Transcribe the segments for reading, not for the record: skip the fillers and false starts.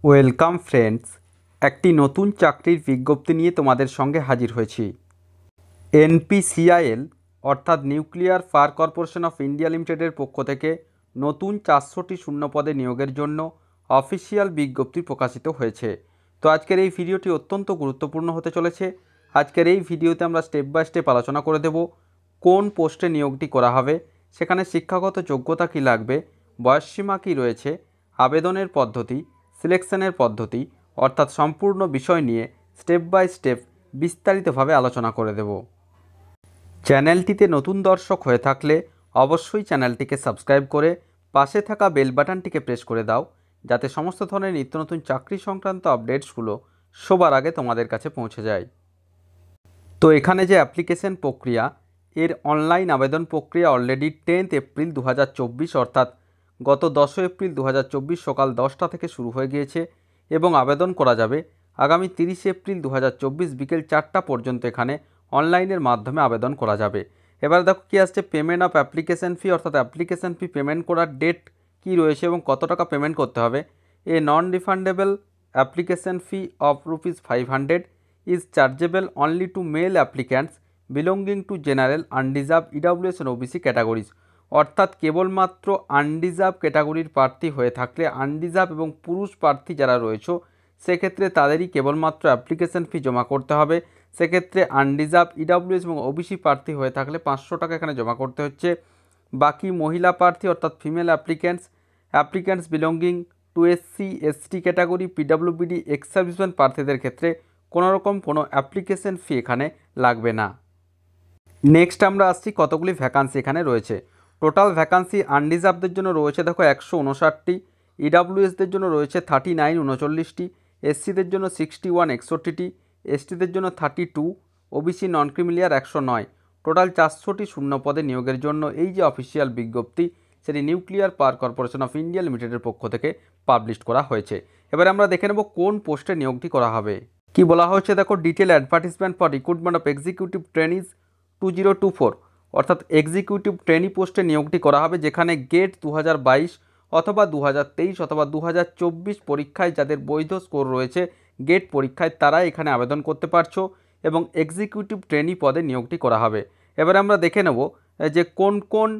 Welcome friends, একটি নতুন চাকরির বিজ্ঞপ্তি নিয়ে তোমাদের সঙ্গে হাজির হয়েছি। এনপিসিআইএল অর্থাৎ nuclear power corporation of India লিমিটেডের পক্ষ থেকে নতুন 400টি শূন্যপদে নিয়োগের জন্য অফিসিয়াল বিজ্ঞপ্তি প্রকাশিত হয়েছে। তো আজকের এই ভিডিওটি অত্যন্ত গুরুত্বপূর্ণ হতে চলেছে। আজকের এই ভিডিওতে আমরা স্টেপ বাই স্টেপ আলোচনা করে দেব কোন পোস্টে নিয়োগটি করা হবে, সেখানে শিক্ষাগত যোগ্যতা কী লাগবে, বয়সসীমা কী রয়েছে, আবেদনের পদ্ধতি, সিলেকশনের পদ্ধতি অর্থাৎ সম্পূর্ণ বিষয় নিয়ে স্টেপ বাই স্টেপ বিস্তারিতভাবে আলোচনা করে দেব। চ্যানেলটিতে নতুন দর্শক হয়ে থাকলে অবশ্যই চ্যানেলটিকে সাবস্ক্রাইব করে পাশে থাকা বেল বাটনটিকে প্রেস করে দাও, যাতে সমস্ত ধরনের নিত্য নতুন চাকরি সংক্রান্ত আপডেটসগুলো সবার আগে তোমাদের কাছে পৌঁছে যায়। তো এখানে যে অ্যাপ্লিকেশন প্রক্রিয়া, এর অনলাইন আবেদন প্রক্রিয়া অলরেডি 10 এপ্রিল 2024 অর্থাৎ গত 10 এপ্রিল 2024 সকাল 10টা থেকে শুরু হয়ে গিয়েছে এবং আবেদন করা যাবে আগামী 30 এপ্রিল 2024 বিকেল 4টা পর্যন্ত। এখানে অনলাইনের মাধ্যমে আবেদন করা যাবে। এবার দেখো কী আসছে, পেমেন্ট অফ অ্যাপ্লিকেশন ফি অর্থাৎ অ্যাপ্লিকেশন ফি পেমেন্ট করার ডেট কী রয়েছে এবং কত টাকা পেমেন্ট করতে হবে। A non refundable application fee of ₹500 is chargeable only to male applicants belonging to general, undeserved, EWS and OBC categories। অর্থাৎ কেবলমাত্র আনডিজার্ভ ক্যাটাগরির প্রার্থী হয়ে থাকলে, আনডিজার্ভ এবং পুরুষ প্রার্থী যারা রয়েছে সেক্ষেত্রে তাদেরই কেবলমাত্র অ্যাপ্লিকেশন ফি জমা করতে হবে। সেক্ষেত্রে আনডিজার্ভ, EWS এবং OBC প্রার্থী হয়ে থাকলে 500 টাকা এখানে জমা করতে হচ্ছে। বাকি মহিলা প্রার্থী অর্থাৎ female applicants belonging to SC ST category, PWBD ex serviceman প্রার্থীদের ক্ষেত্রে কোনোরকম কোনো অ্যাপ্লিকেশন ফি এখানে লাগবে না। নেক্সট আমরা আসছি কতগুলি ভ্যাকান্সি এখানে রয়েছে। টোটাল ভ্যাকান্সি আনরিজার্ভদের জন্য রয়েছে দেখো 159টি, EWSদের জন্য রয়েছে 39 39টি, SCদের জন্য 61 61টি, STদের জন্য 32, OBC নন ক্রিমিলিয়ার 109। টোটাল 400টি শূন্য পদে নিয়োগের জন্য এই যে অফিসিয়াল বিজ্ঞপ্তি, সেটি nuclear power corporation of India লিমিটেডের পক্ষ থেকে পাবলিশ করা হয়েছে। এবার আমরা দেখে নেব কোন পোস্টে নিয়োগটি করা হবে। কি বলা হয়েছে দেখো, detail advertisement for recruitment of executive trainees 2024 অর্থাৎ এক্সিকিউটিভ ট্রেনি পোস্টে নিয়োগটি করা হবে, যেখানে গেট 2022 অথবা 2023 অথবা 2024 পরীক্ষায় যাদের বৈধ স্কোর রয়েছে গেট পরীক্ষায়, তারা এখানে আবেদন করতে পারছো এবং এক্সিকিউটিভ ট্রেনি পদে নিয়োগটি করা হবে। এবার আমরা দেখে নেব যে কোন কোন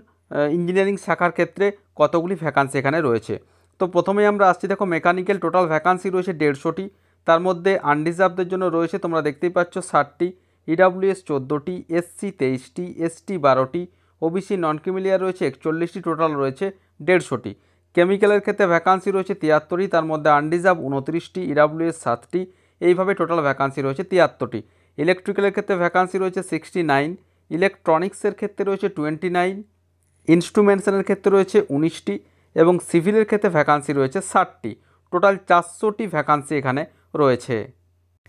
ইঞ্জিনিয়ারিং শাখার ক্ষেত্রে কতগুলি ভ্যাকান্সি এখানে রয়েছে। তো প্রথমেই আমরা আসছি দেখো মেকানিক্যাল, টোটাল ভ্যাকান্সি রয়েছে 150টি। তার মধ্যে আনরিজার্ভদের জন্য রয়েছে তোমরা দেখতেই পাচ্ছ 60টি, EWS 14টি, SC 23টি, ST 12টি, OBC নন ক্রিমিলিয়ার রয়েছে 41টি, টোটাল রয়েছে 150টি। কেমিক্যালের ক্ষেত্রে ভ্যাকান্সি রয়েছে 73টি, তার মধ্যে আনরিজার্ভ 29টি, EWS 7টি, এইভাবে টোটাল ভ্যাকান্সি রয়েছে 73টি। ইলেকট্রিক্যালের ক্ষেত্রে ভ্যাকান্সি রয়েছে 69, ইলেকট্রনিক্সের ক্ষেত্রে রয়েছে 29, ইনস্ট্রুমেন্টেশনের ক্ষেত্রে রয়েছে 19টি এবং সিভিলের ক্ষেত্রে ভ্যাকান্সি রয়েছে 60টি। টোটাল 400টি ভ্যাকান্সি এখানে রয়েছে।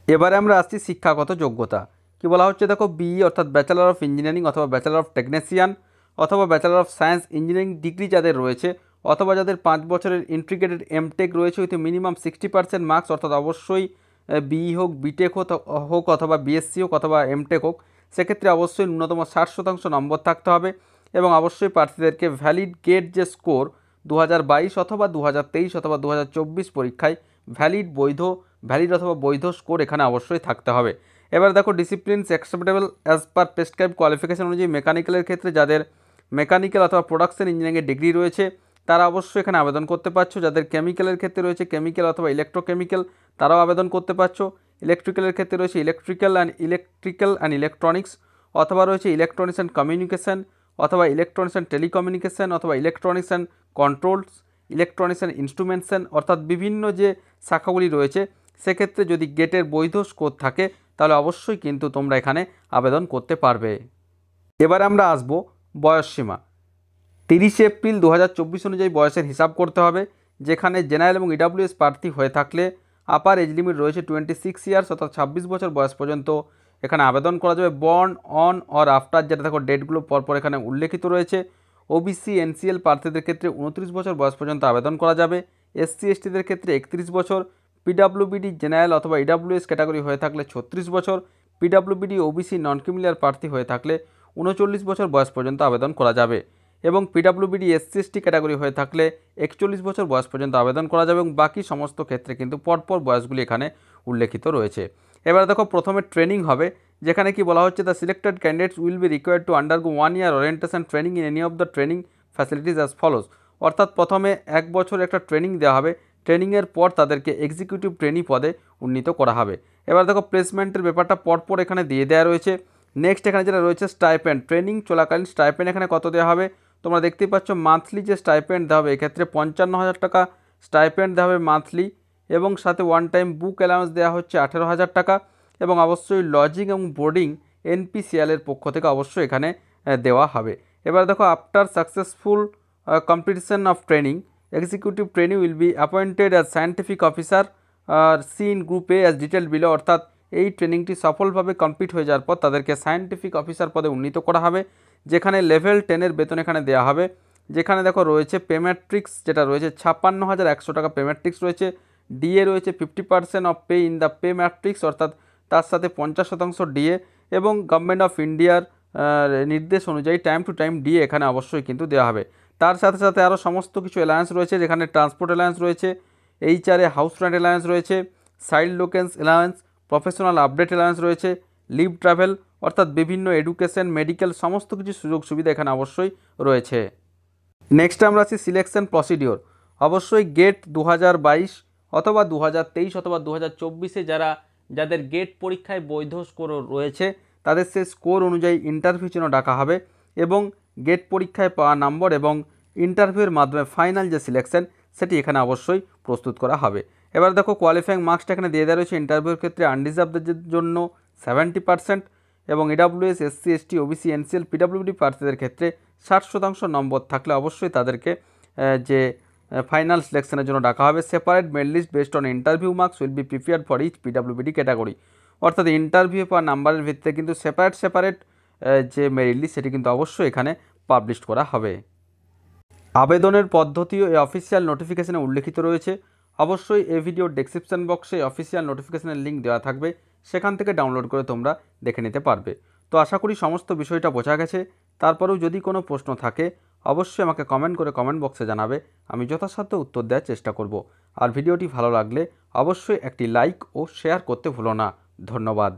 এবারে আমরা আসছি শিক্ষাগত যোগ্যতা। কি বলা হচ্ছে দেখো, BE অর্থাৎ ব্যাচেলর অফ ইঞ্জিনিয়ারিং অথবা ব্যাচেলর অফ টেকনিশিয়ান অথবা bachelor of science engineering degree যাদের রয়েছে, অথবা যাদের 5 বছরের ইন্টিগ্রেটেড এমটেক রয়েছে উইথ মিনিমাম 60% মার্কস, অর্থাৎ অবশ্যই BE হোক, বিটেক হোক অথবা BSc হোক অথবা এমটেক হোক, সেক্ষেত্রে অবশ্যই ন্যূনতম 60% নম্বর থাকতে হবে এবং অবশ্যই প্রার্থীদেরকে ভ্যালিড গেট যে স্কোর 2022 অথবা 2023 অথবা 2024 পরীক্ষায় ভ্যালিড অথবা বৈধ স্কোর এখানে অবশ্যই থাকতে হবে। এবার দেখো disciplines acceptable as per prescribe qualification অনুযায়ী মেকানিক্যালের ক্ষেত্রে যাদের মেকানিক্যাল অথবা প্রোডাকশন ইঞ্জিনিয়ারিংয়ের ডিগ্রি রয়েছে তারা অবশ্যই এখানে আবেদন করতে পারছো। যাদের কেমিক্যালের ক্ষেত্রে রয়েছে কেমিক্যাল অথবা ইলেকট্রোকেমিক্যাল, তারাও আবেদন করতে পারছো। ইলেকট্রিক্যালের ক্ষেত্রে রয়েছে ইলেকট্রিক্যাল অ্যান্ড ইলেকট্রনিক্স, অথবা রয়েছে ইলেকট্রনিক্স অ্যান্ড কমিউনিকেশন, অথবা ইলেকট্রনিক্স অ্যান্ড টেলিকমিউনিকেশন, অথবা electronics and controls, electronics and instrumentation, অর্থাৎ বিভিন্ন যে শাখাগুলি রয়েছে সেক্ষেত্রে যদি গেটের বৈধ স্কোর থাকে তাহলে অবশ্যই কিন্তু তোমরা এখানে আবেদন করতে পারবে। এবার আমরা আসবো বয়সসীমা। 30 এপ্রিল 2024 অনুযায়ী বয়সের হিসাব করতে হবে, যেখানে জেনারেল এবং EWS প্রার্থী হয়ে থাকলে আপার এজ লিমিট রয়েছে 26 ইয়ার্স অর্থাৎ 26 বছর বয়স পর্যন্ত এখানে আবেদন করা যাবে। বর্ন অন অর আফটার, যেটা দেখো ডেটগুলো পরপর এখানে উল্লেখিত রয়েছে। OBC NCL প্রার্থীদের ক্ষেত্রে 29 বছর বয়স পর্যন্ত আবেদন করা যাবে। SC STদের ক্ষেত্রে 31 বছর, PWBD জেনারেল অথবা EWS ক্যাটাগরি হয়ে থাকলে 36 বছর, PWBD OBC নন ক্রিমিলিয়ার প্রার্থী হয়ে থাকলে 39 বছর বয়স পর্যন্ত আবেদন করা যাবে। এবং পিডাব্লিউবিডি এসসি এসটি ক্যাটাগরি হয়ে থাকলে 41 বছর বয়স পর্যন্ত আবেদন করা যাবে এবং বাকি সমস্ত ক্ষেত্রে কিন্তু পরপর বয়সগুলি এখানে উল্লেখিত রয়েছে। এবার দেখো প্রথমে ট্রেনিং হবে, যেখানে কি বলা হচ্ছে the selected candidates will be required to undergo 1 year orientation training in any of the training facilities as follows. অর্থাৎ প্রথমে 1 বছর একটা ট্রেনিং দেওয়া হবে, ট্রেনিংয়ের পর তাদেরকে এক্সিকিউটিভ ট্রেনি পদে উন্নীত করা হবে। এবার দেখো প্লেসমেন্টের ব্যাপারটা পরপর এখানে দিয়ে দেওয়া রয়েছে। নেক্সট এখানে যেটা রয়েছে স্টাইপেন্ড, ট্রেনিং চলাকালীন স্টাইপেন্ড এখানে কত দেওয়া হবে তোমরা দেখতেই পাচ্ছ। মান্থলি যে স্টাইপেন্ড দেওয়া হবে এক্ষেত্রে 55,000 টাকা স্টাইপেন্ড দেওয়া হবে মান্থলি, এবং সাথে ওয়ান টাইম বুক অ্যালাউন্স দেওয়া হচ্ছে 18,000 টাকা, এবং অবশ্যই লজিং এবং বোর্ডিং এনপিসিএলের পক্ষ থেকে অবশ্যই এখানে দেওয়া হবে। এবার দেখো after successful completion of training executive training will be appointed as scientific officer C in group A as detail below. অর্থাৎ এই ট্রেনিংটি সফলভাবে কমপ্লিট হয়ে যাওয়ার পর তাদেরকে সায়েন্টিফিক অফিসার পদে উন্নীত করা হবে, যেখানে লেভেল 10-এর বেতন এখানে দেওয়া হবে। যেখানে দেখো রয়েছে পেমেট্রিক্স যেটা রয়েছে 56,100 টাকা পেমেট্রিক্স রয়েছে। ডিএ রয়েছে 50% of pay in the pay matrix, অর্থাৎ তার সাথে 50% ডিএ, এবং গভর্নমেন্ট অফ ইন্ডিয়ার নির্দেশ অনুযায়ী টাইম টু টাইম ডিএ এখানে অবশ্যই কিন্তু দেওয়া হবে। তার সাথে সাথে আরও সমস্ত কিছু অ্যালায়েন্স রয়েছে, যেখানে ট্রান্সপোর্ট অ্যালায়েন্স রয়েছে, এইচআরএ হাউস রেন্ট অ্যালায়েন্স রয়েছে, চাইল্ড লোকেন্স অ্যালায়েন্স, প্রফেশনাল আপডেট অ্যালায়েন্স রয়েছে, লিভ ট্রাভেল, অর্থাৎ বিভিন্ন এডুকেশন মেডিকেল সমস্ত কিছু সুযোগ সুবিধা এখানে অবশ্যই রয়েছে। নেক্সট আমরা আছি সিলেকশন প্রসিডিওর। অবশ্যই গেট 2022 অথবা 2023 অথবা 2024-এ যাদের গেট পরীক্ষায় বৈধ স্কোর রয়েছে তাদের সেই স্কোর অনুযায়ী ইন্টারভিউ জন্য ডাকা হবে, এবং গেট পরীক্ষায় পাওয়া নম্বর এবং ইন্টারভিউয়ের মাধ্যমে ফাইনাল যে সিলেকশন সেটি এখানে অবশ্যই প্রস্তুত করা হবে। এবার দেখো কোয়ালিফাইং মার্কসটা এখানে দিয়ে দেওয়া রয়েছে। ইন্টারভিউর ক্ষেত্রে আনরিজার্ভদের জন্য 70%, এবং EWS SC ST OBC NCL PWD প্রার্থীদের ক্ষেত্রে 60% নম্বর থাকলে অবশ্যই তাদেরকে যে ফাইনাল সিলেকশনের জন্য ডাকা হবে। Separate merit list based on interview marks will be prepared for each PWD category. অর্থাৎ ইন্টারভিউ পাওয়া নাম্বারের ভিত্তিতে কিন্তু সেপারেট যে মেরিট লিস্ট সেটি কিন্তু অবশ্যই এখানে পাবলিশ করা হবে। আবেদনের পদ্ধতিও এই অফিসিয়াল নোটিফিকেশনে উল্লেখিত রয়েছে। অবশ্যই এই ভিডিওর ডেসক্রিপশন বক্সে অফিসিয়াল নোটিফিকেশনের লিঙ্ক দেওয়া থাকবে, সেখান থেকে ডাউনলোড করে তোমরা দেখে নিতে পারবে। তো আশা করি সমস্ত বিষয়টা বোঝা গেছে। তারপরেও যদি কোনো প্রশ্ন থাকে অবশ্যই আমাকে কমেন্ট করে কমেন্ট বক্সে জানাবে, আমি যথাসাধ্য উত্তর দেওয়ার চেষ্টা করব। আর ভিডিওটি ভালো লাগলে অবশ্যই একটি লাইক ও শেয়ার করতে ভুলো না। ধন্যবাদ।